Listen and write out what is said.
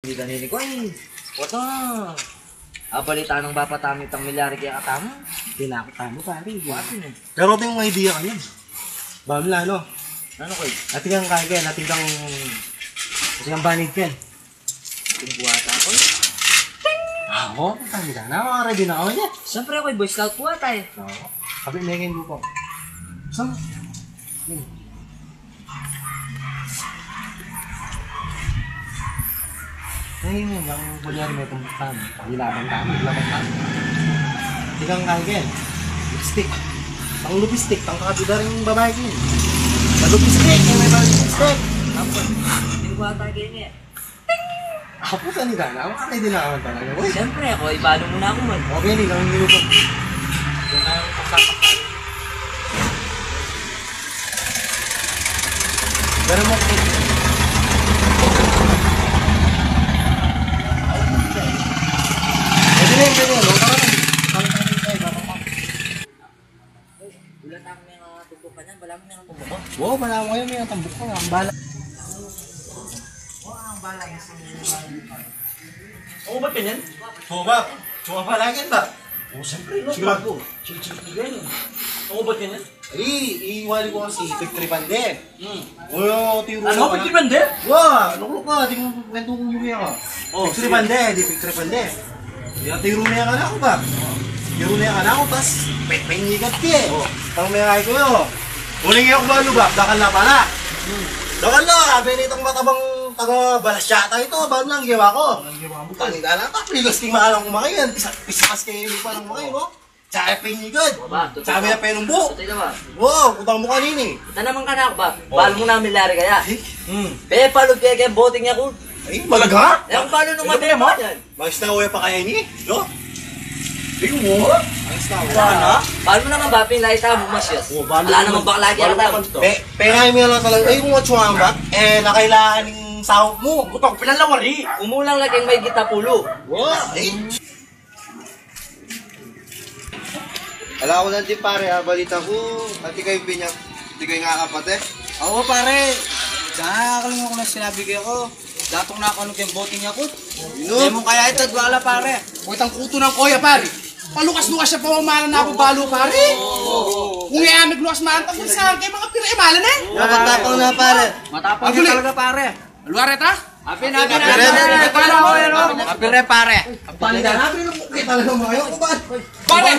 Hindi ganili ko eh. Oto. Balita ng bapatamit ang milyari kaya katamo. Hindi na ako tamo, pare. Buhatin eh. Pero ito yung mga idea kanyan. Bamla, no? Ano ko eh? Ating kang kagyan, ating kang banig ken. Yung buhata ako eh. Ako? Tanda na, makaready na ako niya. Siyempre ako eh, Boy Scout buhata eh. Oo. Sabi, megin mo po. Saan? Yun. Ngayon mo, yung kunyari may tumbuktan. Ilabang kami, ilabang kami. Tigang kagyan. Lipstick. Pang lipstick, pang kakabida rin yung babae yun. Sa lipstick, yung may bang lipstick. Tapos, hindi buhata kayo niya. Ako sa nila na, makaready na ako talaga. Uy. Siyempre ako, ibalo muna ako man. Okay, hindi lang yung ko. Doon tayo pagsasaktan. Pero mo, pwede na. Ulan ako may mga tubok ka niyan, wala mo may mga tubok ko. Oo, wala mo kayo, may tambok ko. Ang bala. Ang bala yung Oo, ba't ganyan? Oo ba? Tsuwa pa lang yan ba? Oo, siyempre no. Sigurado. Chill. Oo, ba't ganyan? Ay, iiwali ko kasi Victory Bande. Oo, tiro Ano? Victory Bande? Wow, lukluk ka. Di mo kwento kong yung yan ka. Victory Bande, di Victory Bande. Yung tiro na yan ka na ako ba? Tiro na yan ka na ako, tas penyigat ka eh. Tang may ay ko yun. Uling yung kumano ba? Dakal na pala. Dakal na, sabi nitong matabang taga-balasyata ito, bago lang giwa ko. Tangina na, tapligas ting maalang kumakain. Pisakas kayo yung palang kumakain, no? Tsaka penyigat. Sabi na penumbo. Ito ba? Wow, utang mo kanini. Ito naman ka na ako ba? Balo mo na milyari kaya. Kaya palog kaya kaya boting niya ko. Ay, malaga? Yung balo nung mabili mo? Magis na uya pa kaya ni? No? Ikaw mo? Magis na uya. Ano? Balo mo naman ba? Pinlay tayo mo masyas. Wala naman bakla kaya tayo. Pengay mo lang talaga. Ay, kung matsuang ba? Nakailangan ng sahog mo. Kutong pinalawari. Umulang laging may gita pulo. Wow! Ay! Alam ko na din pare, balita ko, pati kayo pinyak, di kayo nga kapatid. Oo pare, nakakalimutan ko na sinabi kayo ko. Datong nakanog yung boting niya ko. Hindi mo kaya ito, wala pare. Huwag kuto ng koya, pare. Palukas-lukas siya pamamalan na balo, pare. Kung yan, naglukas-malan tanggal sa akin, mga pira-imalan eh. Matapang na pare. Matapang yun talaga pare. Aluaret ha? Apin. Apire, pare. Palitan natin yung mukha talaga mga yun. Pare!